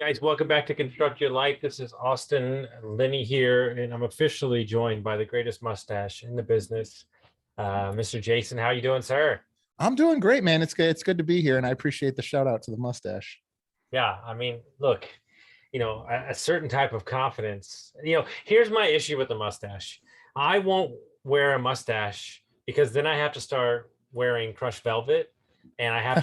Guys, welcome back to Construct Your Life. This is Austin Linney here, and I'm officially joined by the greatest mustache in the business, Mr. Jason. How you doing, sir? I'm doing great, man. It's good. It's good to be here, and I appreciate the shout out to the mustache. Yeah, I mean, look, a certain type of confidence. Here's my issue with the mustache. I won't wear a mustache because then I have to start wearing crushed velvet. And I have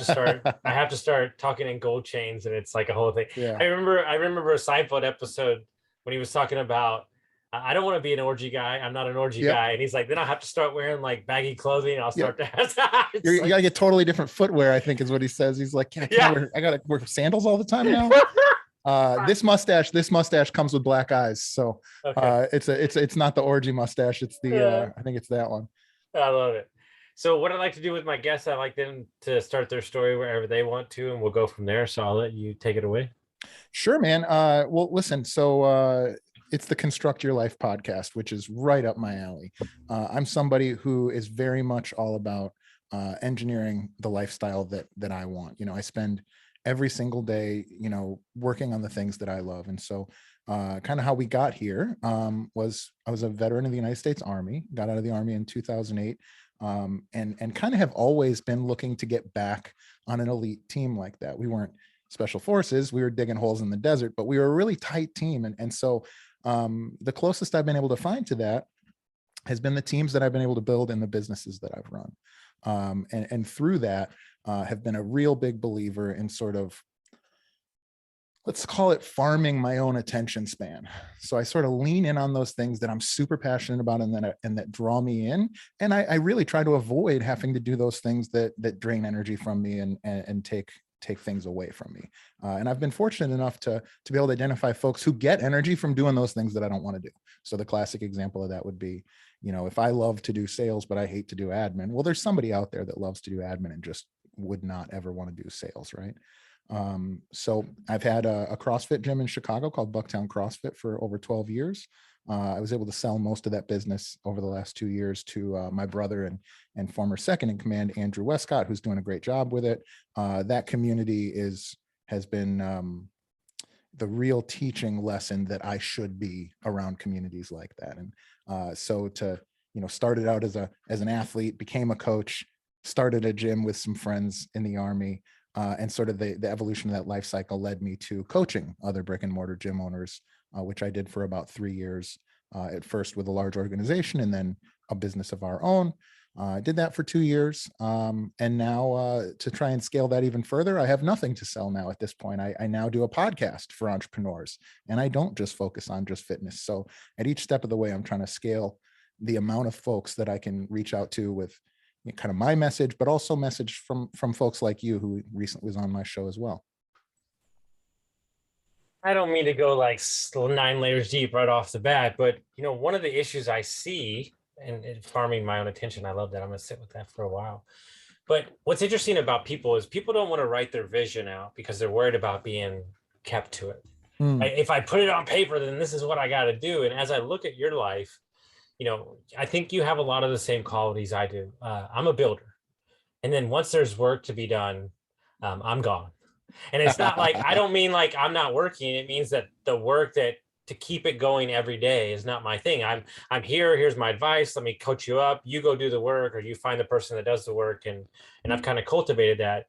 to start talking in gold chains, and it's like a whole thing. Yeah. I remember a Seinfeld episode when he was talking about, I don't want to be an orgy guy. I'm not an orgy guy. And he's like, then I'll have to start wearing like baggy clothing. And I'll start to you gotta get totally different footwear, I think is what he says. He's like, I gotta wear sandals all the time now. This mustache comes with black eyes. So it's not the orgy mustache. It's the I think it's that one. I love it. So what I like to do with my guests, I like them to start their story wherever they want to, and we'll go from there. So I'll let you take it away. Sure, man. Well, listen, so it's the Construct Your Life podcast, which is right up my alley. I'm somebody who is very much all about engineering the lifestyle that I want. I spend every single day, working on the things that I love. And so kind of how we got here was I was a veteran of the United States Army, got out of the Army in 2008. And kind of have always been looking to get back on an elite team like that. We weren't special forces, we were digging holes in the desert, but we were a really tight team. And so the closest I've been able to find to that has been the teams that I've been able to build in the businesses that I've run. And through that have been a real big believer in sort of, let's call it farming my own attention span. So I sort of lean in on those things that I'm super passionate about and that draw me in. And I really try to avoid having to do those things that drain energy from me and take things away from me. And I've been fortunate enough to be able to identify folks who get energy from doing those things that I don't want to do. So the classic example of that would be, if I love to do sales, but I hate to do admin, well, there's somebody out there that loves to do admin and just would not ever want to do sales, right? So I've had a CrossFit gym in Chicago called Bucktown CrossFit for over 12 years. I was able to sell most of that business over the last 2 years to my brother and former second in command, Andrew Westcott, who's doing a great job with it. That community has been the real teaching lesson that I should be around communities like that. And so to, started out as an athlete, became a coach, started a gym with some friends in the Army. And sort of the evolution of that life cycle led me to coaching other brick and mortar gym owners, which I did for about 3 years, at first with a large organization and then a business of our own. I did that for 2 years. And now to try and scale that even further, I have nothing to sell now at this point. I now do a podcast for entrepreneurs, and I don't just focus on just fitness. So at each step of the way, I'm trying to scale the amount of folks that I can reach out to with kind of my message, but also message from folks like you who recently was on my show as well. I don't mean to go like 9 layers deep right off the bat, but one of the issues I see and farming my own attention, I love that. I'm going to sit with that for a while. But what's interesting about people is people don't want to write their vision out because they're worried about being kept to it. If I put it on paper, then this is what I got to do. And as I look at your life, I think you have a lot of the same qualities I do. I'm a builder. And then once there's work to be done, I'm gone. And it's not like, I don't mean like I'm not working. It means that the work to keep it going every day is not my thing. I'm here. Here's my advice. Let me coach you up. You go do the work, or you find the person that does the work. And I've kind of cultivated that.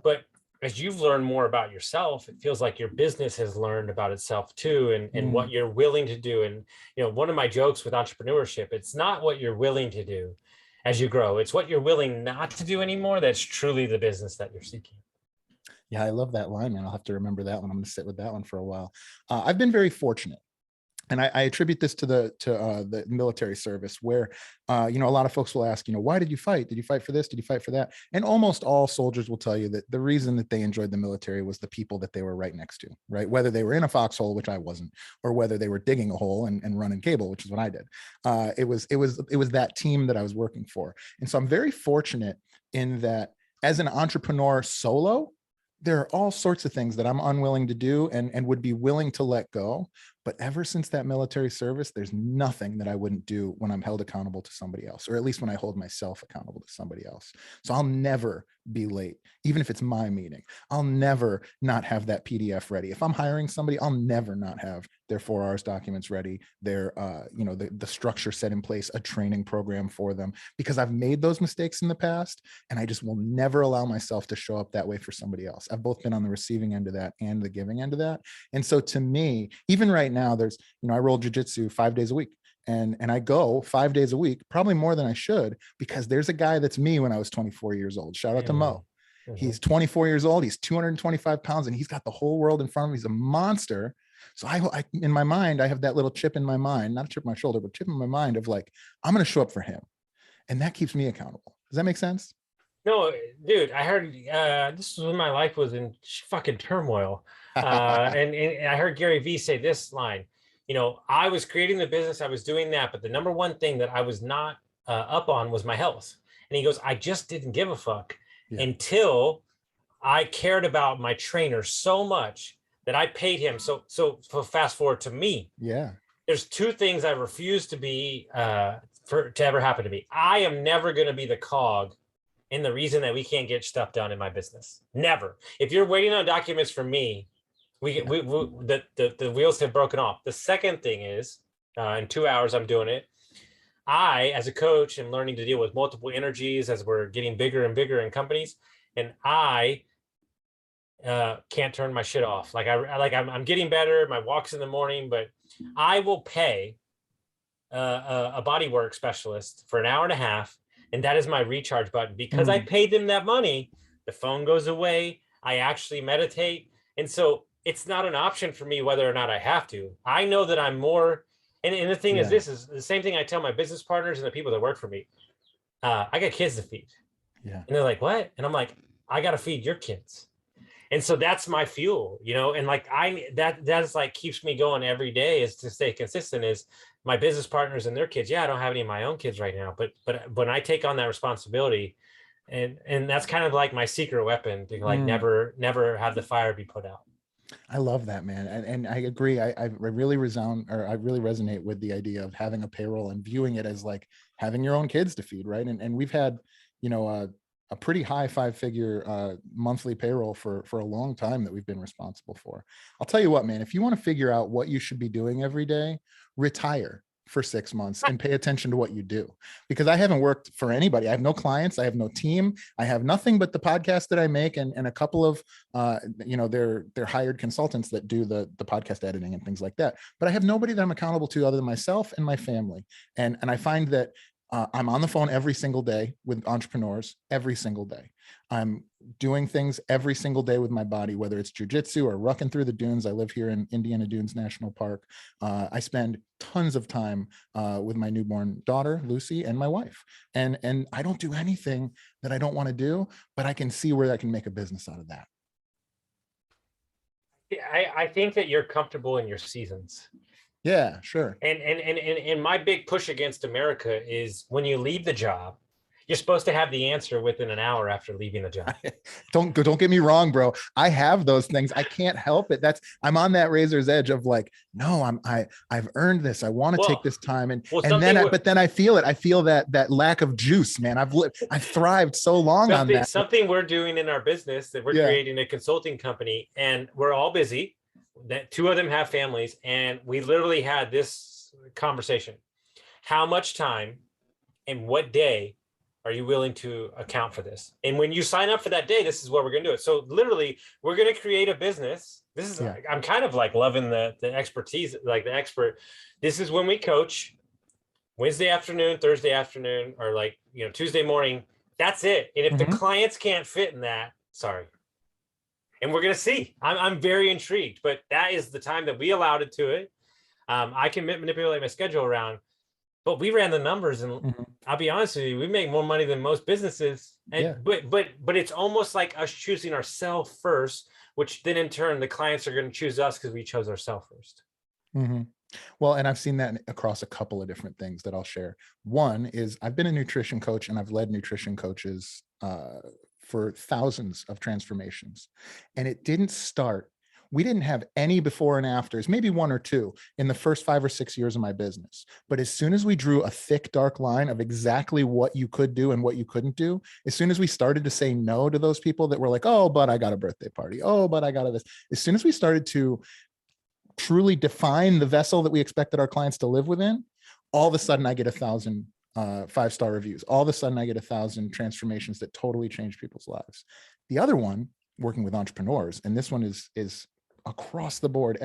But as you've learned more about yourself, it feels like your business has learned about itself too, and what you're willing to do. And, one of my jokes with entrepreneurship, it's not what you're willing to do as you grow. It's what you're willing not to do anymore. That's truly the business that you're seeking. Yeah, I love that line, man. I'll have to remember that one. I'm going to sit with that one for a while. I've been very fortunate. And I attribute this to the military service where, a lot of folks will ask, why did you fight? Did you fight for this? Did you fight for that? And almost all soldiers will tell you that the reason that they enjoyed the military was the people that they were right next to, right? Whether they were in a foxhole, which I wasn't, or whether they were digging a hole and running cable, which is what I did. It was that team that I was working for. And so I'm very fortunate in that as an entrepreneur solo, there are all sorts of things that I'm unwilling to do and would be willing to let go. But ever since that military service, there's nothing that I wouldn't do when I'm held accountable to somebody else, or at least when I hold myself accountable to somebody else. So I'll never be late, even if it's my meeting. I'll never not have that PDF ready. If I'm hiring somebody, I'll never not have their 4 hours documents ready, their, the structure set in place, a training program for them, because I've made those mistakes in the past, and I just will never allow myself to show up that way for somebody else. I've both been on the receiving end of that and the giving end of that. And so to me, even right now, there's, I roll jujitsu 5 days a week. And I go 5 days a week, probably more than I should, because there's a guy that's me when I was 24 years old. Shout out to Mo. He's 24 years old. He's 225 pounds, and he's got the whole world in front of him. He's a monster. So I in my mind, I have that little chip in my mind, not a chip on my shoulder, but chip in my mind of like, I'm going to show up for him. And that keeps me accountable. Does that make sense? No, dude, I heard this was when my life was in fucking turmoil. And I heard Gary Vee say this line, I was creating the business, I was doing that, but the number one thing that I was not up on was my health. And he goes, I just didn't give a fuck until I cared about my trainer so much that I paid him. So fast forward to me. Yeah. There's 2 things I refuse to be to ever happen to me. I am never going to be the cog in the reason that we can't get stuff done in my business. Never. If you're waiting on documents from me, the wheels have broken off. The second thing is, in 2 hours, I'm doing it. I, as a coach, am learning to deal with multiple energies as we're getting bigger and bigger in companies. And I can't turn my shit off. I'm getting better. My walks in the morning, but I will pay a bodywork specialist for an hour and a half. And that is my recharge button, because I paid them that money. The phone goes away. I actually meditate. And so it's not an option for me whether or not I have to. I know that I'm more. And the thing is, this is the same thing I tell my business partners and the people that work for me. I got kids to feed. Yeah. And they're like, what? And I'm like, I got to feed your kids. And so that's my fuel, and like that's like keeps me going every day, is to stay consistent, is my business partners and their kids. Yeah, I don't have any of my own kids right now, but when I take on that responsibility, and that's kind of like my secret weapon to like never have the fire be put out. I love that, man. And I agree. I really resonate with the idea of having a payroll and viewing it as like having your own kids to feed. Right. And we've had, a pretty high 5-figure monthly payroll for a long time that we've been responsible for. I'll tell you what, man, if you want to figure out what you should be doing every day, retire for 6 months and pay attention to what you do. Because I haven't worked for anybody. I have no clients. I have no team. I have nothing but the podcast that I make and a couple of, they're hired consultants that do the podcast editing and things like that. But I have nobody that I'm accountable to other than myself and my family. And I find that I'm on the phone every single day with entrepreneurs, every single day. I'm doing things every single day with my body, whether it's jujitsu or rucking through the dunes. I live here in Indiana Dunes National Park. I spend tons of time with my newborn daughter, Lucy, and my wife. And I don't do anything that I don't want to do, but I can see where I can make a business out of that. I think that you're comfortable in your seasons. Yeah, sure. And my big push against America is when you leave the job, you're supposed to have the answer within an hour after leaving the job. Don't get me wrong, bro. I have those things. I can't help it. I'm on that razor's edge of like, no, I've earned this. I want to take this time. But then I feel it. I feel that lack of juice, man. I've thrived so long on that. Something we're doing in our business, that we're creating a consulting company, and we're all busy. That 2 of them have families, and we literally had this conversation. How much time and what day are you willing to account for this? And when you sign up for that day, this is what we're going to do it. So literally, we're going to create a business. This is, I'm kind of like loving the expertise, like the expert. This is when we coach Wednesday afternoon, Thursday afternoon, or like, Tuesday morning. That's it. And if the clients can't fit in that, sorry. And we're going to see. I'm very intrigued, but that is the time that we allowed it to it. I can manipulate my schedule around, but we ran the numbers, and I'll be honest with you, we make more money than most businesses. And, but it's almost like us choosing ourselves first, which then in turn, the clients are going to choose us because we chose ourselves first. Well, and I've seen that across a couple of different things that I'll share. One is I've been a nutrition coach, and I've led nutrition coaches for thousands of transformations. And it didn't start We didn't have any before and afters, maybe one or two in the first 5 or 6 years of my business. But as soon as we drew a thick, dark line of exactly what you could do and what you couldn't do, as soon as we started to say no to those people that were like, oh, but I got a birthday party. Oh, but I got a this. As soon as we started to truly define the vessel that we expected our clients to live within, all of a sudden I get 1,000 5-star reviews. All of a sudden I get 1,000 transformations that totally change people's lives. The other one, working with entrepreneurs, and this one is across the board.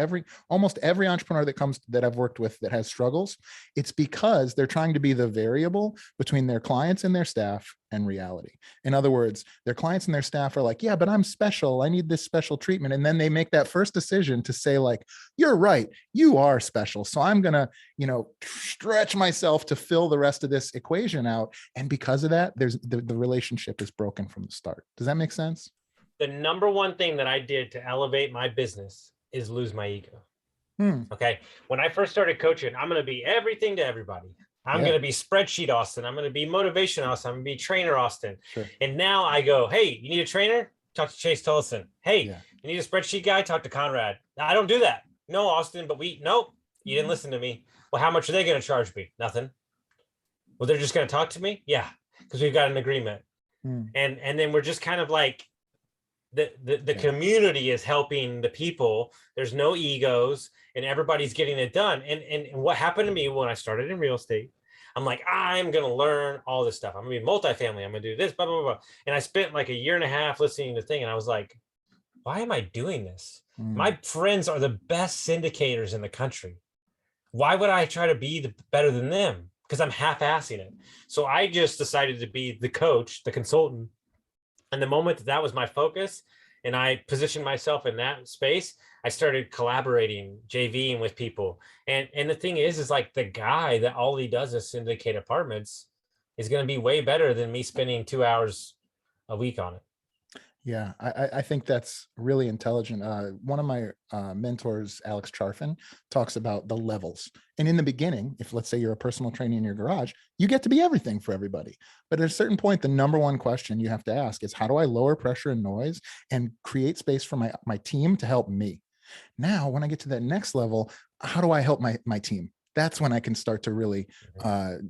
Almost every entrepreneur that I've worked with that has struggles, it's because they're trying to be the variable between their clients and their staff and reality. In other words, their clients and their staff are like, yeah, but I'm special. I need this special treatment. And then they make that first decision to say like, you're right, you are special. So I'm going to, stretch myself to fill the rest of this equation out. And because of that, the relationship is broken from the start. Does that make sense? The number one thing that I did to elevate my business is lose my ego. Okay. When I first started coaching, I'm going to be everything to everybody. I'm going to be spreadsheet Austin. I'm going to be motivation Austin. I'm going to be trainer Austin. Sure. And now I go, hey, you need a trainer? Talk to Chase Tullison. Hey, you need a spreadsheet guy? Talk to Conrad. I don't do that. No, Austin, but nope, you didn't listen to me. Well, how much are they going to charge me? Nothing. Well, they're just going to talk to me? Yeah, because we've got an agreement. And then we're just kind of like, the community is helping the people. There's no egos and everybody's getting it done. And what happened to me when I started in real estate, I'm like, I'm going to learn all this stuff. I'm going to be multifamily. I'm going to do this, blah, blah, blah. And I spent like a year and a half listening to the thing. And I was like, why am I doing this? My friends are the best syndicators in the country. Why would I try to be better than them? Because I'm half-assing it. So I just decided to be the coach, the consultant. And the moment that was my focus and I positioned myself in that space, I started collaborating, JVing with people. And the thing is like the guy that all he does is syndicate apartments is going to be way better than me spending 2 hours a week on it. Yeah, I think that's really intelligent. One of my mentors, Alex Charfin, talks about the levels. And in the beginning, if let's say you're a personal trainer in your garage, you get to be everything for everybody. But at a certain point, the number one question you have to ask is, how do I lower pressure and noise and create space for my team to help me? Now, when I get to that next level, how do I help my team? That's when I can start to really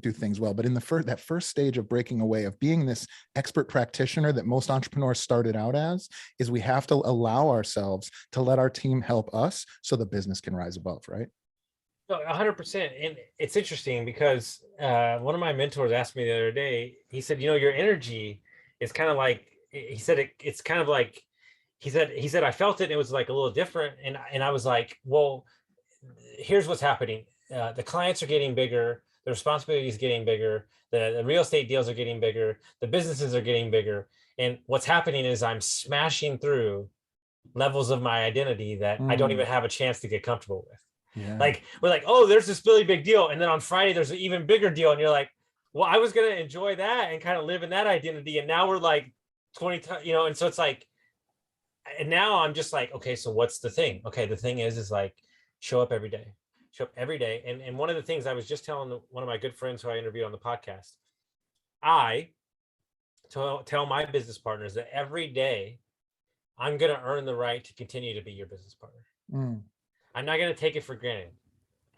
do things well. But in that first stage of breaking away, of being this expert practitioner that most entrepreneurs started out as, is we have to allow ourselves to let our team help us so the business can rise above, right? No, 100%. And it's interesting because one of my mentors asked me the other day, he said, your energy is kind of like, he said, it's kind of like, he said, I felt it. And it was like a little different. And I was like, well, here's what's happening. The clients are getting bigger. The responsibility is getting bigger. The real estate deals are getting bigger. The businesses are getting bigger. And what's happening is I'm smashing through levels of my identity that I don't even have a chance to get comfortable with. Yeah. Like we're like, oh, there's this really big deal. And then on Friday, there's an even bigger deal. And you're like, well, I was going to enjoy that and kind of live in that identity. And now we're like 20, and so it's like, and now I'm just like, okay, so what's the thing? Okay. The thing is like, show up every day. And one of the things I was just telling one of my good friends who I interviewed on the podcast, I tell my business partners that every day I'm going to earn the right to continue to be your business partner. I'm not going to take it for granted.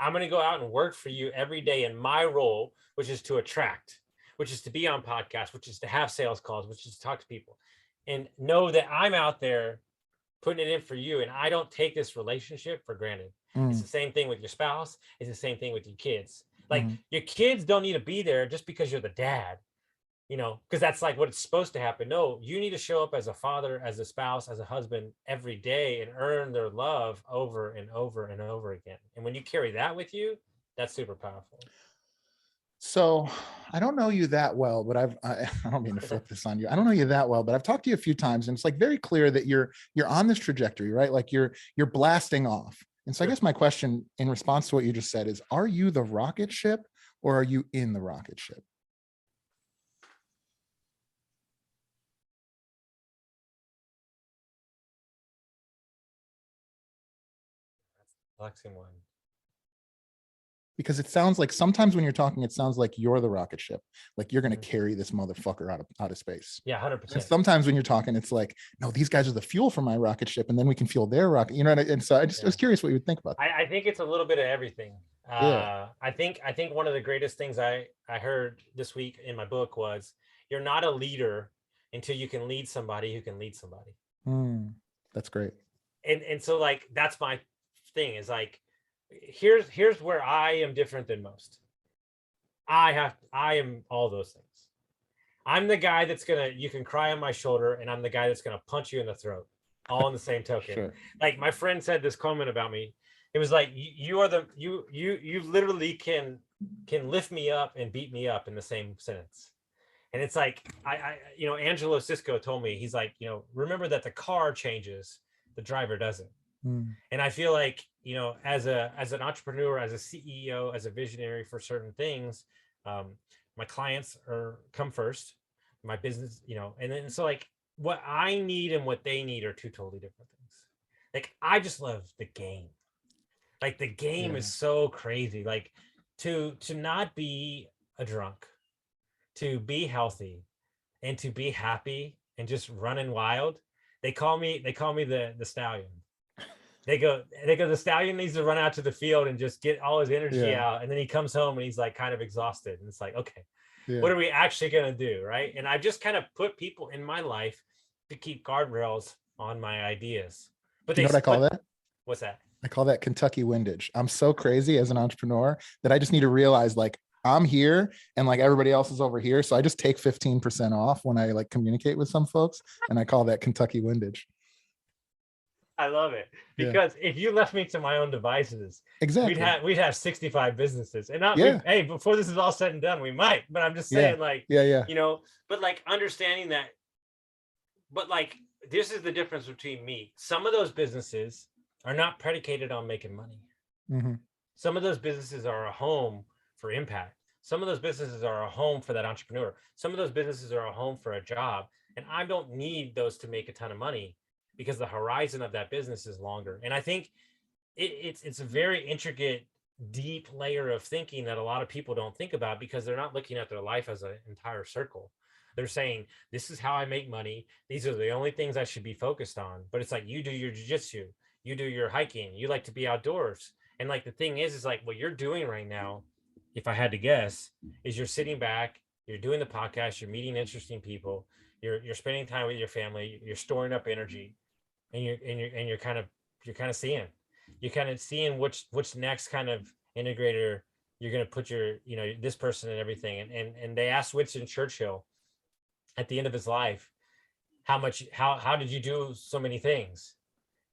I'm going to go out and work for you every day in my role, which is to attract, which is to be on podcasts, which is to have sales calls, which is to talk to people, and know that I'm out there putting it in for you. And I don't take this relationship for granted. It's the same thing with your spouse. It's the same thing with your kids. Like your kids don't need to be there just because you're the dad, because that's like what it's supposed to happen. No, you need to show up as a father, as a spouse, as a husband every day and earn their love over and over and over again. And when you carry that with you, that's super powerful. So I don't know you that well, but I don't mean to flip this on you. I don't know you that well, but I've talked to you a few times, and it's like very clear that you're on this trajectory, right? Like you're blasting off. And so I guess my question in response to what you just said is, are you the rocket ship or are you in the rocket ship? Flexing one. Because it sounds like sometimes when you're talking, it sounds like you're the rocket ship, like you're going to carry this motherfucker out of space. Yeah, And 100%. sometimes when you're talking, it's like, no, these guys are the fuel for my rocket ship, and then we can fuel their rocket. You know, and so I was curious what you would think about that. I think it's a little bit of everything. Yeah. I think one of the greatest things I heard this week in my book was, you're not a leader until you can lead somebody who can lead somebody. That's great. And so like, that's my thing, is like, here's where I am different than most. I am all those things. I'm the guy that's you can cry on my shoulder, and I'm the guy that's gonna punch you in the throat, all in the same token. Sure. Like my friend said this comment about me. It was like, you literally can lift me up and beat me up in the same sentence. And it's like, Angelo Cisco told me, he's like, remember that the car changes, the driver doesn't. And I feel like, as an entrepreneur, as a CEO, as a visionary for certain things, my clients come first, my business, and then so like, what I need and what they need are two totally different things. Like, I just love the game. Like, the game is so crazy. Like, to not be a drunk, to be healthy, and to be happy and just running wild. They call me the stallion. They go, the stallion needs to run out to the field and just get all his energy out. And then he comes home and he's like kind of exhausted. And it's like, okay, what are we actually going to do? Right. And I've just kind of put people in my life to keep guardrails on my ideas. But you know what I call that? What's that? I call that Kentucky windage. I'm so crazy as an entrepreneur that I just need to realize, like, I'm here and like everybody else is over here. So I just take 15% off when I like communicate with some folks, and I call that Kentucky windage. I love it, because if you left me to my own devices, exactly, we'd have 65 businesses, and hey, before this is all said and done, we might. But I'm just saying, but like understanding that. But like, this is the difference between me. Some of those businesses are not predicated on making money. Some of those businesses are a home for impact. Some of those businesses are a home for that entrepreneur. Some of those businesses are a home for a job, and I don't need those to make a ton of money, because the horizon of that business is longer. And I think it's a very intricate, deep layer of thinking that a lot of people don't think about, because they're not looking at their life as an entire circle. They're saying, this is how I make money. These are the only things I should be focused on. But it's like, you do your jiu-jitsu, you do your hiking, you like to be outdoors. And like, the thing is like, what you're doing right now, if I had to guess, is you're sitting back, you're doing the podcast, you're meeting interesting people, you're spending time with your family, you're storing up energy. And you're kind of seeing which next kind of integrator you're going to put this person and everything. And they asked Winston Churchill at the end of his life, how did you do so many things?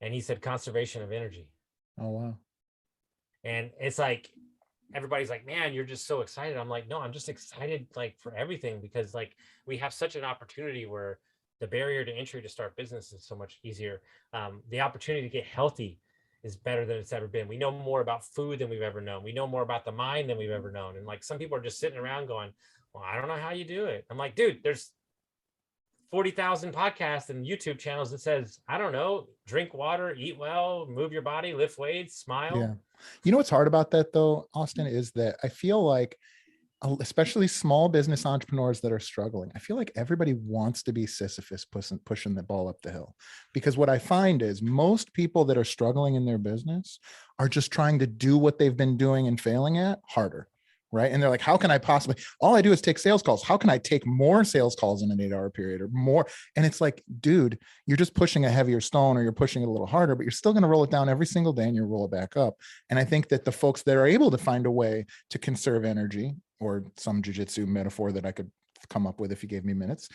And he said, conservation of energy. Oh, wow. And it's like, everybody's like, man, you're just so excited. I'm like, no, I'm just excited like for everything, because like, we have such an opportunity where the barrier to entry to start business is so much easier. The opportunity to get healthy is better than it's ever been. We know more about food than we've ever known. We know more about the mind than we've ever known. And like, some people are just sitting around going, well, I don't know how you do it. I'm like, dude, there's 40,000 podcasts and YouTube channels that says, I don't know, drink water, eat well, move your body, lift weights, smile. Yeah. You know what's hard about that though, Austin, is that I feel like, especially small business entrepreneurs that are struggling, I feel like everybody wants to be Sisyphus pushing the ball up the hill. Because what I find is most people that are struggling in their business are just trying to do what they've been doing and failing at harder. Right. And they're like, how can I possibly, all I do is take sales calls. How can I take more sales calls in an 8-hour period or more? And it's like, dude, you're just pushing a heavier stone, or you're pushing it a little harder, but you're still going to roll it down every single day and you roll it back up. And I think that the folks that are able to find a way to conserve energy, or some jiu-jitsu metaphor that I could come up with if you gave me minutes,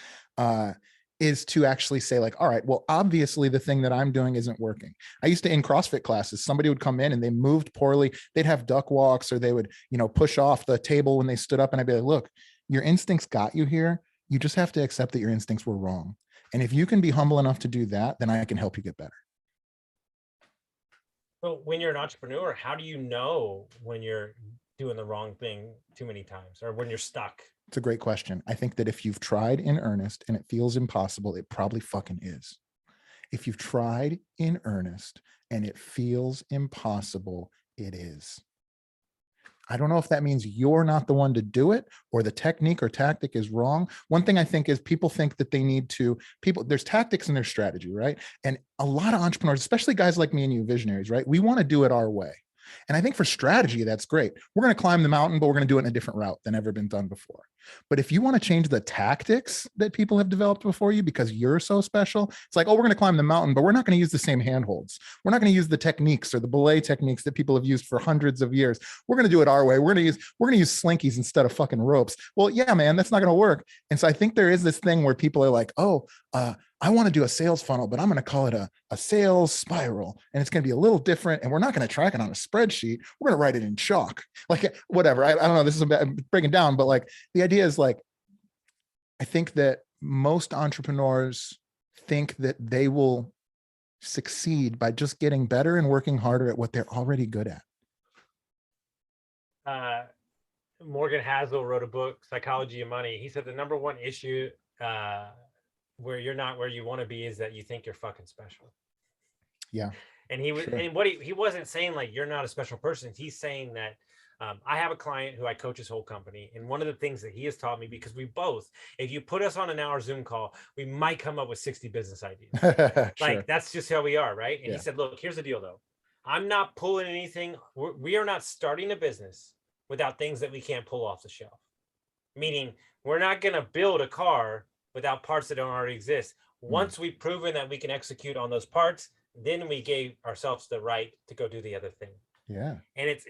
is to actually say like, all right, well, obviously the thing that I'm doing isn't working. I used to, in CrossFit classes, somebody would come in and they moved poorly. They'd have duck walks, or they would, push off the table when they stood up. And I'd be like, look, your instincts got you here. You just have to accept that your instincts were wrong. And if you can be humble enough to do that, then I can help you get better. So when you're an entrepreneur, how do you know when you're doing the wrong thing too many times, or when you're stuck? It's a great question. I think that if you've tried in earnest and it feels impossible, it probably fucking is. If you've tried in earnest and it feels impossible, it is. I don't know if that means you're not the one to do it or the technique or tactic is wrong. One thing I think is people think that they need to, there's tactics and there's strategy, right? And a lot of entrepreneurs, especially guys like me and you, visionaries, right? We want to do it our way. And I think for strategy, that's great. We're going to climb the mountain, but we're going to do it in a different route than ever been done before. But if you want to change the tactics that people have developed before you because you're so special, it's like, oh, we're going to climb the mountain, but we're not going to use the same handholds. We're not going to use the techniques or the belay techniques that people have used for hundreds of years. We're going to do it our way. We're going to use slinkies instead of fucking ropes. Well, yeah, man, that's not going to work. And so I think there is this thing where people are like, oh, I want to do a sales funnel, but I'm going to call it a sales spiral. And it's going to be a little different. And we're not going to track it on a spreadsheet. We're going to write it in chalk, like whatever. I don't know. This is breaking down, but like the idea is like, I think that most entrepreneurs think that they will succeed by just getting better and working harder at what they're already good at. Morgan Housel wrote a book, Psychology of Money. He said the number one issue where you're not where you want to be is that you think you're fucking special. Yeah. And he was, sure. And what he wasn't saying like you're not a special person. He's saying that I have a client who I coach his whole company. And one of the things that he has taught me, because we both, if you put us on an hour Zoom call, we might come up with 60 business ideas. Sure. Like that's just how we are. Right. And he said, look, here's the deal though. I'm not pulling anything. We are not starting a business without things that we can't pull off the shelf. Meaning we're not going to build a car without parts that don't already exist. Once we've proven that we can execute on those parts, then we gave ourselves the right to go do the other thing. Yeah. And it's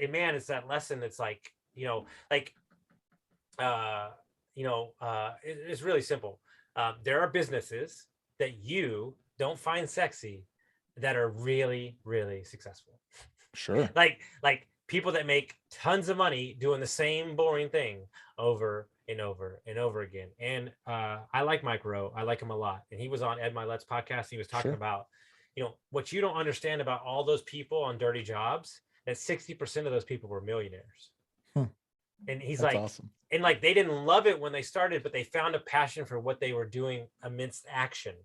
that lesson that's like, it's really simple. There are businesses that you don't find sexy that are really, really successful. Sure. like people that make tons of money doing the same boring thing over and over and over again. And I like Mike Rowe. I like him a lot. And he was on Ed Milet's podcast. He was talking about, what you don't understand about all those people on dirty jobs, that 60% of those people were millionaires. And he's That's like, awesome. And like, they didn't love it when they started, but they found a passion for what they were doing amidst action.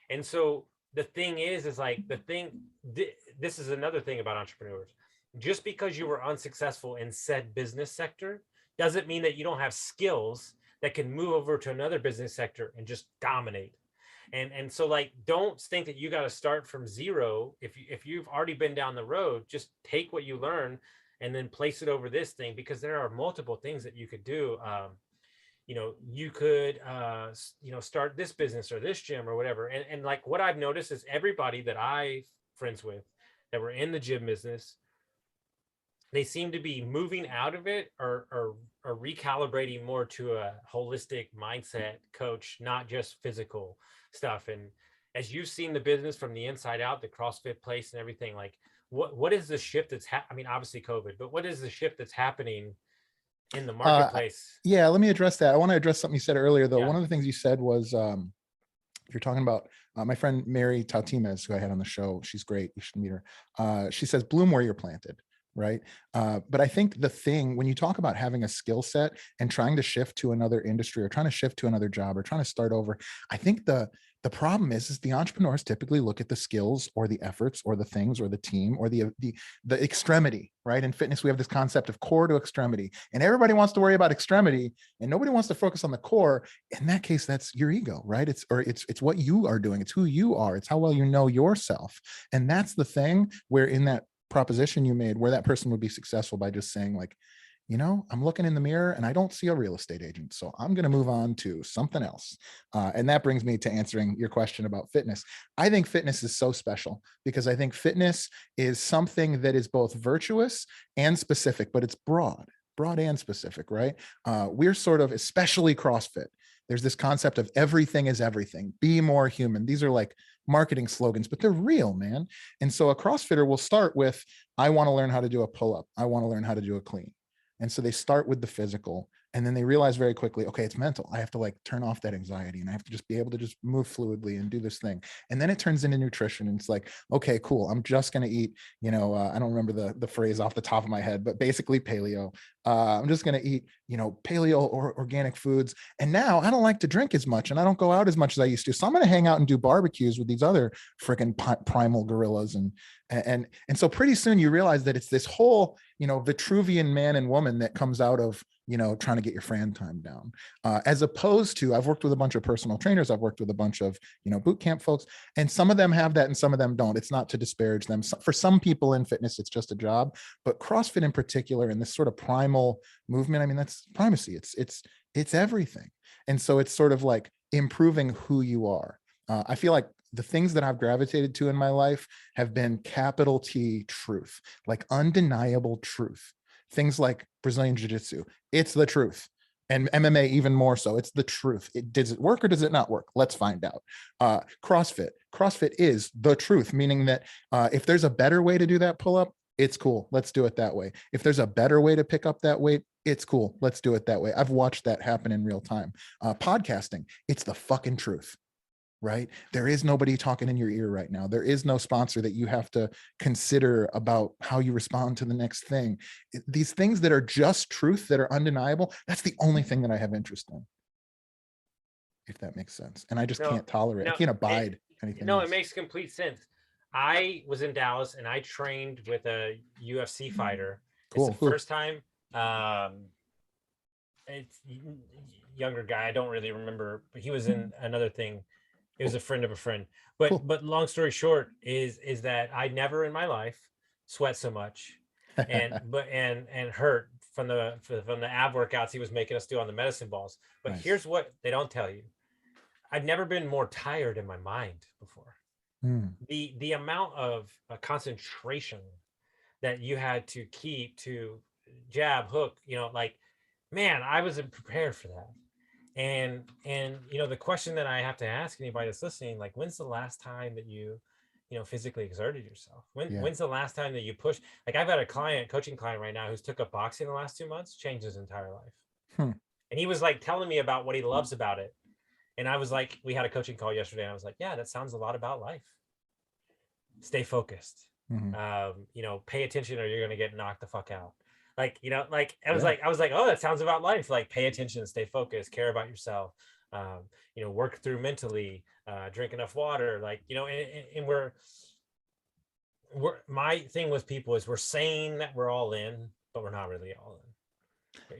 And so the thing is like this is another thing about entrepreneurs. Just because you were unsuccessful in said business sector doesn't mean that you don't have skills that can move over to another business sector and just dominate. And so like, don't think that you got to start from zero. If you've already been down the road, just take what you learn and then place it over this thing, because there are multiple things that you could do. You could, start this business or this gym or whatever. And like what I've noticed is everybody that I friends with that were in the gym business, they seem to be moving out of it or recalibrating more to a holistic mindset coach, not just physical stuff. And as you've seen the business from the inside out, the CrossFit place and everything, like what is the shift that's obviously COVID, but what is the shift that's happening in the marketplace? Yeah, let me address that. I want to address something you said earlier, though. Yeah. One of the things you said was you're talking about my friend Mary Tautimes, who I had on the show. She's great. You should meet her. She says, bloom where you're planted. Right. But I think the thing, when you talk about having a skill set and trying to shift to another industry or trying to shift to another job or trying to start over, I think the problem is the entrepreneurs typically look at the skills or the efforts or the things or the team or the extremity, right? In fitness, we have this concept of core to extremity, and everybody wants to worry about extremity and nobody wants to focus on the core. In that case, that's your ego, right? It's what you are doing. It's who you are. It's how well you know yourself. And that's the thing where in that proposition you made, where that person would be successful by just saying like, I'm looking in the mirror and I don't see a real estate agent, so I'm going to move on to something else. And that brings me to answering your question about fitness. I think fitness is so special because I think fitness is something that is both virtuous and specific, but it's broad and specific, right? We're sort of, especially CrossFit, there's this concept of everything is everything, be more human. These are like marketing slogans, but they're real, man. And so a CrossFitter will start with, I want to learn how to do a pull-up. I want to learn how to do a clean. And so they start with the physical, and then they realize very quickly, okay, it's mental. I have to like turn off that anxiety and I have to just be able to just move fluidly and do this thing. And then it turns into nutrition. And it's like, okay, cool. I'm just going to eat, I don't remember the phrase off the top of my head, but basically paleo. I'm just going to eat, paleo or organic foods. And now I don't like to drink as much and I don't go out as much as I used to. So I'm going to hang out and do barbecues with these other freaking primal gorillas. And so pretty soon you realize that it's this whole Vitruvian man and woman that comes out of, trying to get your Fran time down. As opposed to, I've worked with a bunch of personal trainers, I've worked with a bunch of, boot camp folks, and some of them have that and some of them don't. It's not to disparage them. For some people in fitness, it's just a job, but CrossFit in particular, and this sort of primal movement, I mean, that's primacy. It's everything. And so it's sort of like improving who you are. I feel like the things that I've gravitated to in my life have been capital T truth, like undeniable truth. Things like Brazilian Jiu-Jitsu, it's the truth. And MMA even more so, it's the truth. Does it work or does it not work? Let's find out. CrossFit is the truth, meaning that if there's a better way to do that pull-up, it's cool. Let's do it that way. If there's a better way to pick up that weight, it's cool. Let's do it that way. I've watched that happen in real time. Podcasting, it's the fucking truth. Right? There is nobody talking in your ear right now. There is no sponsor that you have to consider about how you respond to the next thing. These things that are just truth, that are undeniable, that's the only thing that I have interest in, if that makes sense. And I just can't tolerate, I can't abide anything else. It makes complete sense. I was in Dallas and I trained with a UFC fighter. Cool. It's the first time. It's younger guy. I don't really remember, but he was in another thing. It was a friend of a friend, but long story short is that I never in my life sweat so much and hurt from the ab workouts he was making us do on the medicine balls. But nice. Here's what they don't tell you. I'd never been more tired in my mind before. The amount of concentration that you had to keep to jab, hook, man, I wasn't prepared for that. And the question that I have to ask anybody that's listening, like, when's the last time that you physically exerted yourself? When's the last time that you pushed? Like, I've got a coaching client right now who's took up boxing the last 2 months, changed his entire life. And he was like telling me about what he loves about it. And I was like, we had a coaching call yesterday. And I was like, yeah, that sounds a lot about life. Stay focused. Pay attention or you're going to get knocked the fuck out. I was like, oh, that sounds about life. Like, pay attention, stay focused, care about yourself, work through mentally, drink enough water, and we're my thing with people is we're saying that we're all in, but we're not really all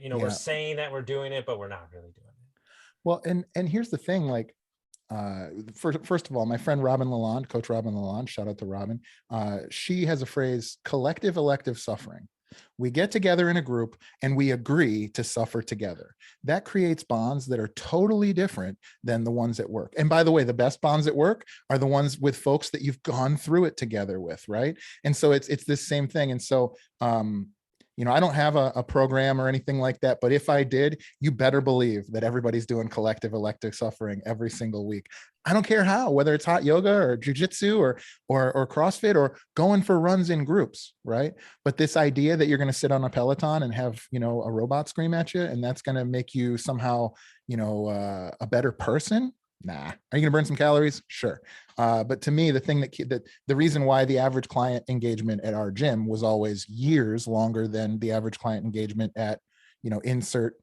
in. We're saying that we're doing it, but we're not really doing it. Well, and here's the thing, like, first of all, my friend Robin Lalonde, Coach Robin Lalonde, shout out to Robin. She has a phrase, collective elective suffering. We get together in a group and we agree to suffer together. That creates bonds that are totally different than the ones at work. And by the way, the best bonds at work are the ones with folks that you've gone through it together with, right? And so it's this same thing. And so, I don't have a program or anything like that, but if I did, you better believe that everybody's doing collective elective suffering every single week. I don't care how, whether it's hot yoga or jujitsu or CrossFit or going for runs in groups, right? But this idea that you're going to sit on a Peloton and have, a robot scream at you, and that's going to make you somehow, a better person. Nah. Are you going to burn some calories? Sure. But to me, the thing that the reason why the average client engagement at our gym was always years longer than the average client engagement at, insert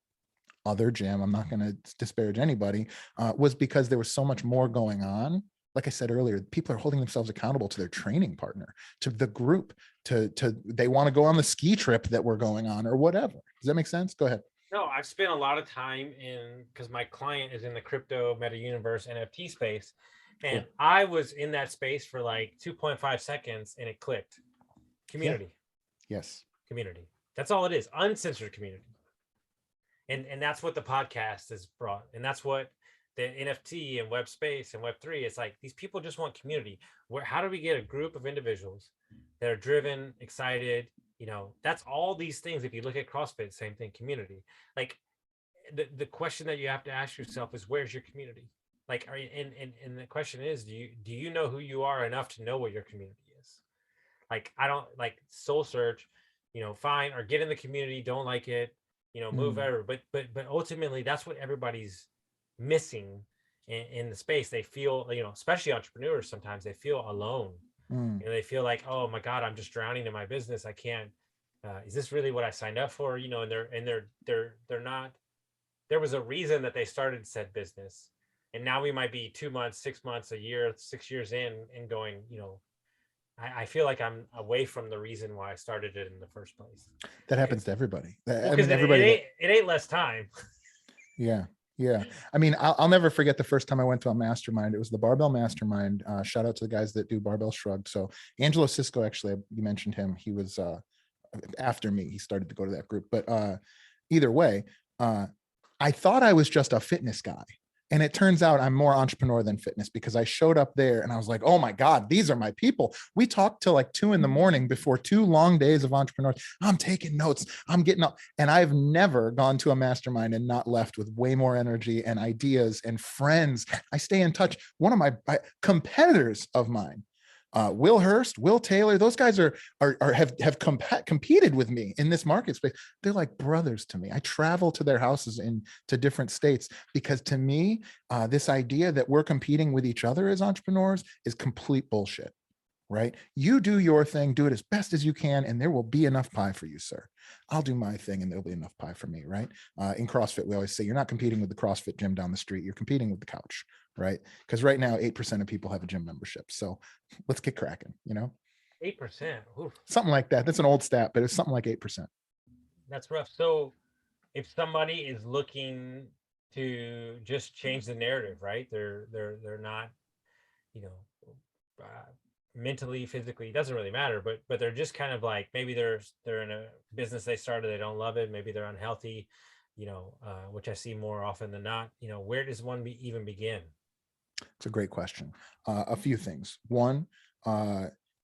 other gym, I'm not going to disparage anybody, was because there was so much more going on. Like I said earlier, people are holding themselves accountable to their training partner, to the group, to they want to go on the ski trip that we're going on or whatever. Does that make sense? Go ahead. No, I've spent a lot of time because my client is in the crypto meta universe NFT space. And cool. I was in that space for like 2.5 seconds and it clicked. Community. Yeah. Yes. Community. That's all it is. Uncensored community. And that's what the podcast has brought. And that's what the NFT and web space and web3, it's like these people just want community. How do we get a group of individuals that are driven, excited? That's all these things. If you look at CrossFit, same thing, community. Like the question that you have to ask yourself is, where's your community? Like, and the question is, do you know who you are enough to know what your community is? Like, I don't like soul search, fine, or get in the community, don't like it, move over. But ultimately that's what everybody's missing in the space. They feel, especially entrepreneurs, sometimes they feel alone. They feel like, oh my God, I'm just drowning in my business. I can't, is this really what I signed up for? And they're not, there was a reason that they started said business. And now we might be 2 months, 6 months, a year, 6 years in and going, I feel like I'm away from the reason why I started it in the first place. That happens to everybody. Well, I because mean, everybody that, it ain't less time. yeah. Yeah. I mean, I'll never forget the first time I went to a mastermind. It was the Barbell Mastermind. Shout out to the guys that do Barbell Shrugged. So Angelo Cisco, actually, you mentioned him. He was after me. He started to go to that group. But either way, I thought I was just a fitness guy. And it turns out I'm more entrepreneur than fitness, because I showed up there and I was like, oh my God, these are my people. We talked till like 2 a.m. before 2 long days of entrepreneurs. I'm taking notes. I'm getting up. And I've never gone to a mastermind and not left with way more energy and ideas and friends. I stay in touch. One of my competitors of mine, Will Hurst, Will Taylor, those guys have competed with me in this market space. They're like brothers to me. I travel to their houses to different states, because to me, this idea that we're competing with each other as entrepreneurs is complete bullshit. Right? You do your thing, do it as best as you can, and there will be enough pie for you, sir. I'll do my thing and there'll be enough pie for me, right? In CrossFit, we always say you're not competing with the CrossFit gym down the street, you're competing with the couch, right? Because right now, 8% of people have a gym membership. So let's get cracking, 8%. Something like that. That's an old stat, but it's something like 8%. That's rough. So if somebody is looking to just change the narrative, right? They're not, uh, mentally, physically, it doesn't really matter, but they're just kind of like, maybe they're in a business they started, they don't love it, maybe they're unhealthy, which I see more often than not. Where does one even begin? It's a great question. A few things. One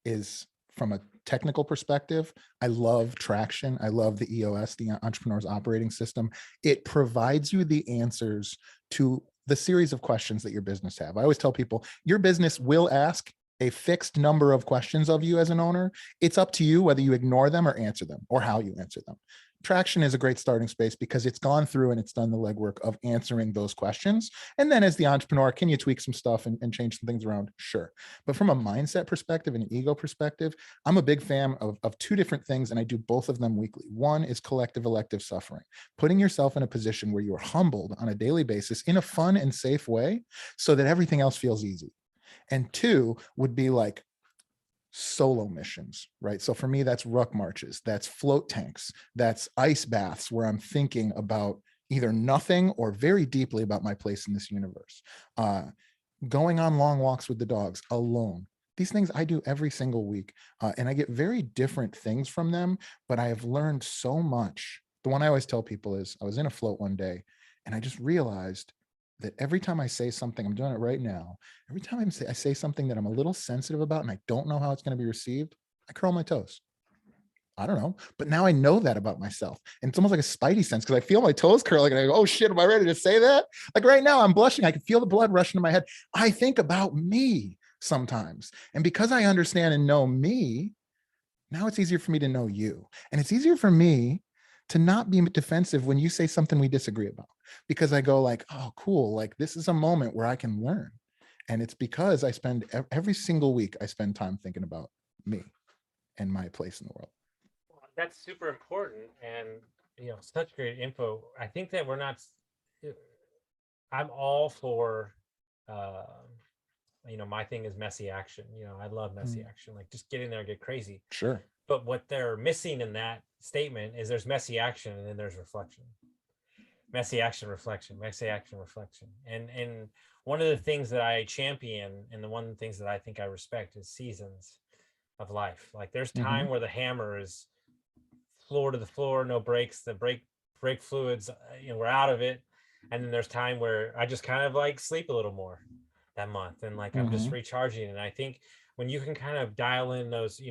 is from a technical perspective. I love Traction. I love the EOS, the Entrepreneur's Operating System. It provides you the answers to the series of questions that your business have. I always tell people, your business will ask a fixed number of questions of you as an owner. It's up to you whether you ignore them or answer them, or how you answer them. Traction is a great starting space because it's gone through and it's done the legwork of answering those questions. And then as the entrepreneur, can you tweak some stuff and change some things around? Sure. But from a mindset perspective and an ego perspective, I'm a big fan of two different things, and I do both of them weekly. One is collective elective suffering, putting yourself in a position where you are humbled on a daily basis in a fun and safe way so that everything else feels easy. And two would be like solo missions, right? So for me, that's ruck marches, that's float tanks, that's ice baths where I'm thinking about either nothing or very deeply about my place in this universe. Going on long walks with the dogs alone. These things I do every single week, and I get very different things from them, but I have learned so much. The one I always tell people is, I was in a float one day and I just realized that every time I say something, I'm doing it right now. Every time I say something that I'm a little sensitive about and I don't know how it's going to be received, I curl my toes. I don't know, but now I know that about myself. And it's almost like a spidey sense, because I feel my toes curling and I go, oh shit, am I ready to say that? Like right now I'm blushing. I can feel the blood rushing to my head. I think about me sometimes. And because I understand and know me, now it's easier for me to know you. And it's easier for me to not be defensive when you say something we disagree about, because I go like, oh, cool. Like this is a moment where I can learn. And it's because I spend every single week, I spend time thinking about me and my place in the world. That's super important. And, such great info. I think that I'm all for, my thing is messy action. I love messy action, like just get in there and get crazy. Sure. But what they're missing in that statement is there's messy action and then there's reflection. Messy action, reflection, messy action, reflection. And one of the things that I champion, and the one of the things that I think I respect, is seasons of life. Like there's time where the hammer is floor to the floor, no brakes, the brake fluids, we're out of it. And then there's time where I just kind of like sleep a little more that month, and like I'm just recharging. And I think when you can kind of dial in those,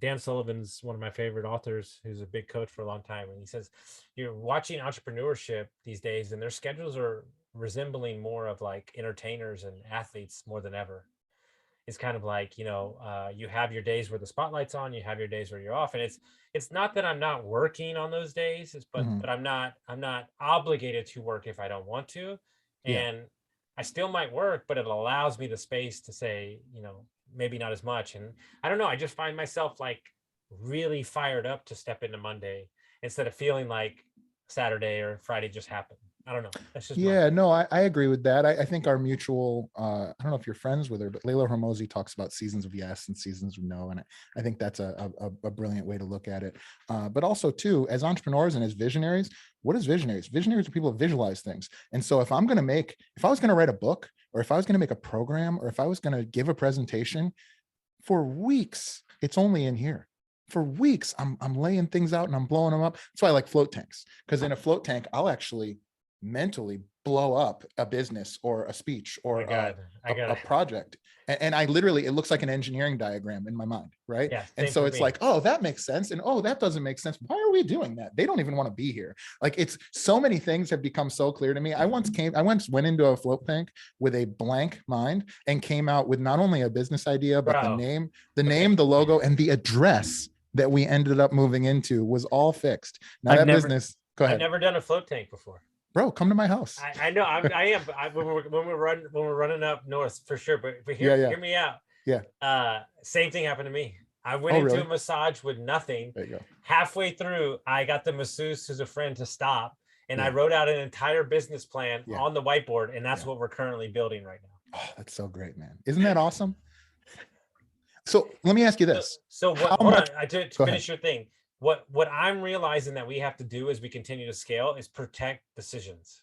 Dan Sullivan's one of my favorite authors, who's a big coach for a long time, and he says you're watching entrepreneurship these days and their schedules are resembling more of like entertainers and athletes more than ever. It's kind of like, you have your days where the spotlight's on, you have your days where you're off. And it's not that I'm not working on those days, but I'm not obligated to work if I don't want to. And I still might work, but it allows me the space to say, maybe not as much. And I don't know, I just find myself like really fired up to step into Monday instead of feeling like Saturday or Friday just happened. I don't know. That's just Yeah, no, I agree with that. I think our mutual, I don't know if you're friends with her, but Layla Hormozi talks about seasons of yes and seasons of no. And I think that's a brilliant way to look at it. But also too, as entrepreneurs and as visionaries, what is visionaries? Visionaries are people who visualize things. And so if I was going to write a book, or if I was going to make a program, or if I was going to give a presentation for weeks, it's only in here. For weeks, I'm laying things out and I'm blowing them up. That's why I like float tanks, because in a float tank, I'll actually mentally blow up a business or a speech or a project. And I literally, it looks like an engineering diagram in my mind, right? Yeah, and so it's like, oh, that makes sense. And oh, that doesn't make sense. Why are we doing that? They don't even want to be here. Like, it's so many things have become so clear to me. I once went into a float tank with a blank mind and came out with not only a business idea, but the name, the logo, and the address that we ended up moving into was all fixed. Now business, go ahead. I've never done a float tank before. Bro, come to my house. I know I am. When we're running up north for sure. But hear me out. Yeah. Same thing happened to me. I went into a massage with nothing. There you go. Halfway through, I got the masseuse, who's a friend, to stop, and I wrote out an entire business plan on the whiteboard, and that's what we're currently building right now. Oh, that's so great, man! Isn't that awesome? So let me ask you this. So hold on. To finish your thing. What I'm realizing that we have to do as we continue to scale is protect decisions.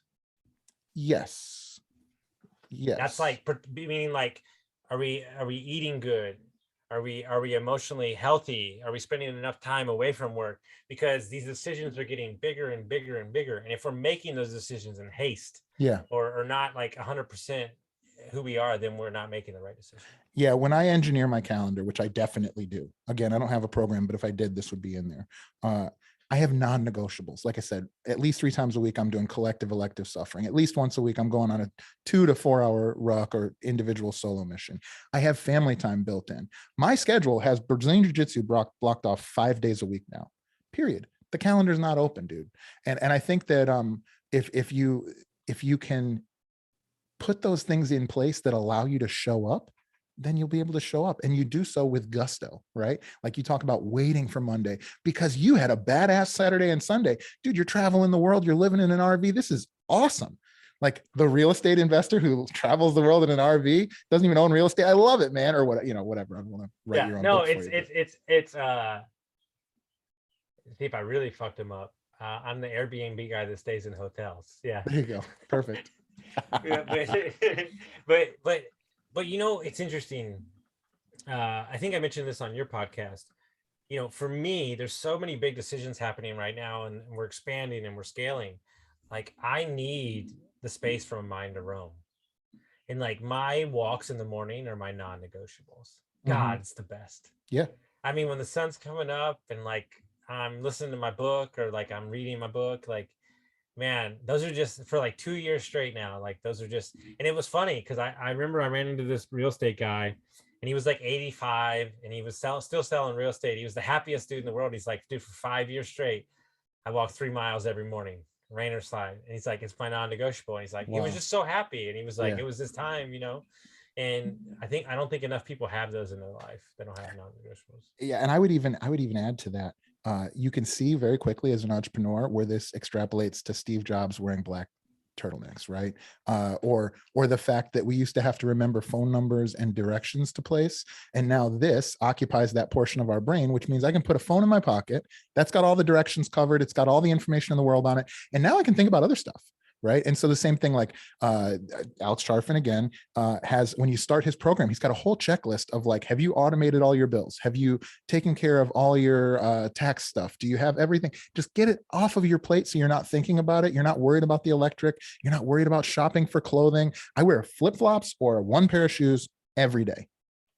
Yes. That's like, meaning like, are we eating good? Are we emotionally healthy? Are we spending enough time away from work? Because these decisions are getting bigger and bigger and bigger. And if we're making those decisions in haste, or not like 100% who we are, then we're not making the right decision. Yeah, when I engineer my calendar, which I definitely do. Again, I don't have a program, but if I did, this would be in there. I have non-negotiables. Like I said, at least 3 times a week, I'm doing collective elective suffering. At least once a week, I'm going on a 2 to 4 hour ruck or individual solo mission. I have family time built in. My schedule has Brazilian Jiu-Jitsu blocked off 5 days a week now, period. The calendar's not open, dude. And I think that if you can put those things in place that allow you to show up, then you'll be able to show up, and you do so with gusto, right? Like you talk about waiting for Monday because you had a badass Saturday and Sunday. Dude, you're traveling the world. You're living in an RV. This is awesome. Like the real estate investor who travels the world in an RV, doesn't even own real estate. I love it, man. Or what, whatever. I want to write your own book for it's see if I really fucked him up. I'm the Airbnb guy that stays in hotels. Yeah. There you go. Perfect. Yeah, but it's interesting. I think I mentioned this on your podcast. For me, there's so many big decisions happening right now, and we're expanding and we're scaling. Like, I need the space for my mind to roam. And like, my walks in the morning are my non-negotiables. God, it's the best. Yeah. I mean, when the sun's coming up and like I'm listening to my book, or like I'm reading my book, like, man, those are just for like 2 years straight now. Like, those are just, and it was funny because I remember I ran into this real estate guy, and he was like 85, and he was still selling real estate. He was the happiest dude in the world. He's like, dude, for 5 years straight, I walk 3 miles every morning, rain or slide. And he's like, it's my non-negotiable. And he's like, he was just so happy. And he was like, it was his time, And I don't think enough people have those in their life. They don't have non-negotiables. Yeah, and I would even add to that. You can see very quickly as an entrepreneur where this extrapolates to Steve Jobs wearing black turtlenecks, right? Or the fact that we used to have to remember phone numbers and directions to place, and now this occupies that portion of our brain, which means I can put a phone in my pocket that's got all the directions covered, it's got all the information in the world on it, and now I can think about other stuff. Right. And so the same thing, like Alex Charfen again has, when you start his program, he's got a whole checklist of like, have you automated all your bills? Have you taken care of all your tax stuff? Do you have everything? Just get it off of your plate so you're not thinking about it. You're not worried about the electric. You're not worried about shopping for clothing. I wear flip-flops or one pair of shoes every day.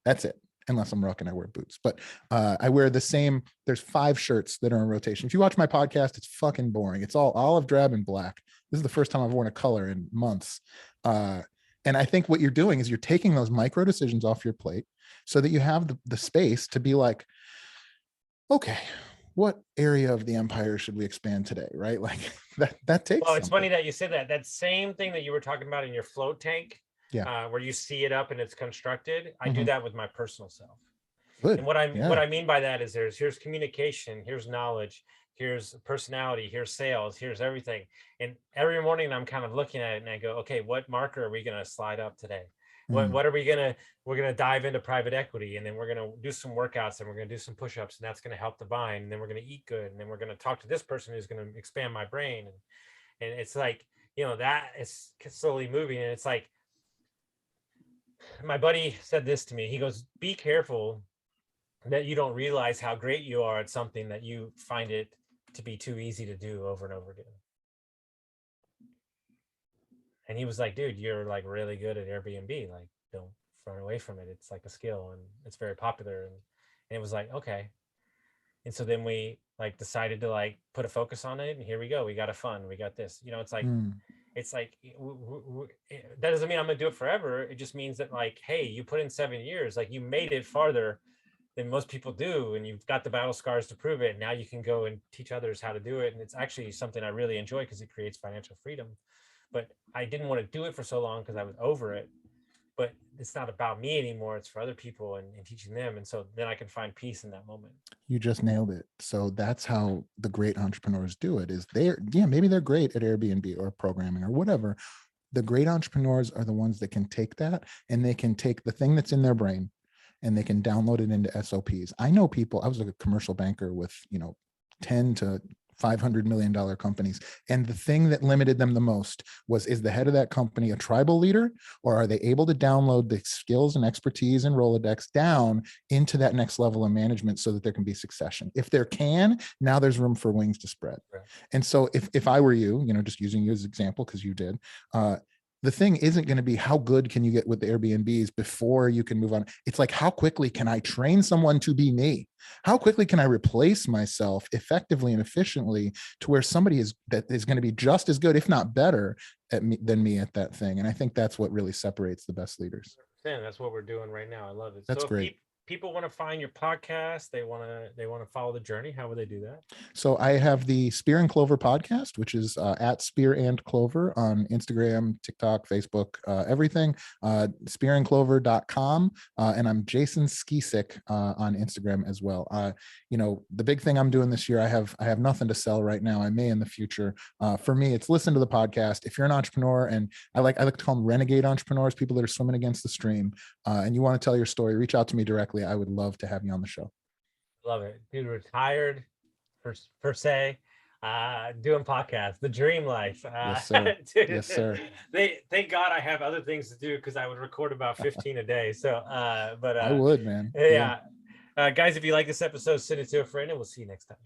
That's it. Unless I'm rocking, I wear boots, but I wear the same. There's 5 shirts that are in rotation. If you watch my podcast, it's fucking boring. It's all olive, drab, and black. This is the first time I've worn a color in months. And I think what you're doing is you're taking those micro decisions off your plate so that you have the space to be like, okay, what area of the empire should we expand today? Right? Like that takes. Well, it's funny that you said that. That same thing that you were talking about in your float tank. Yeah. Where you see it up and it's constructed. I do that with my personal self. Good. And what I mean by that is here's communication, here's knowledge, here's personality, here's sales, here's everything. And every morning I'm kind of looking at it and I go, okay, what marker are we going to slide up today? What are we we're going to dive into private equity, and then we're going to do some workouts, and we're going to do some push-ups, and that's going to help the mind. And then we're going to eat good. And then we're going to talk to this person who's going to expand my brain. And it's like, that is slowly moving. And it's like, my buddy said this to me. He goes, be careful that you don't realize how great you are at something that you find it to be too easy to do over and over again. And he was like, dude, you're like really good at Airbnb. Like, don't run away from it. It's like a skill and it's very popular. And it was like, okay. And so then we like decided to like put a focus on it. And here we go. We got a fund. We got this, it's like, that doesn't mean I'm going to do it forever. It just means that like, hey, you put in 7 years, like you made it farther than most people do. And you've got the battle scars to prove it. Now you can go and teach others how to do it. And it's actually something I really enjoy because it creates financial freedom. But I didn't want to do it for so long because I was over it. But it's not about me anymore. It's for other people and teaching them. And so then I can find peace in that moment. You just nailed it. So that's how the great entrepreneurs do it, is maybe they're great at Airbnb or programming or whatever. The great entrepreneurs are the ones that can take that and they can take the thing that's in their brain and they can download it into SOPs. I know people, I was a commercial banker with, 10 to $500 million companies. And the thing that limited them the most was, is the head of that company a tribal leader, or are they able to download the skills and expertise and Rolodex down into that next level of management so that there can be succession? If there can, now there's room for wings to spread. Right. And so if I were you, just using you as an example, because you did, the thing isn't going to be how good can you get with the Airbnbs before you can move on. It's like, how quickly can I train someone to be me? How quickly can I replace myself effectively and efficiently to where somebody is going to be just as good, if not better than me at that thing? And I think that's what really separates the best leaders. That's what we're doing right now. I love it. That's so great. People want to find your podcast, they want to follow the journey, how would they do that? So I have the Spear and Clover podcast, which is at Spear and Clover on Instagram, TikTok, Facebook, everything. Spearandclover.com. And I'm Jason Skeesick on Instagram as well. The big thing I'm doing this year, I have nothing to sell right now. I may in the future. For me, it's listen to the podcast. If you're an entrepreneur, and I like to call them renegade entrepreneurs, people that are swimming against the stream, and you want to tell your story, reach out to me directly. I would love to have you on the show. Love it. Dude, retired per se, doing podcasts, the dream life. Yes, sir. Dude, yes, sir. Thank God I have other things to do, because I would record about 15 a day. So, but I would, man. Yeah. Guys, if you like this episode, send it to a friend, and we'll see you next time.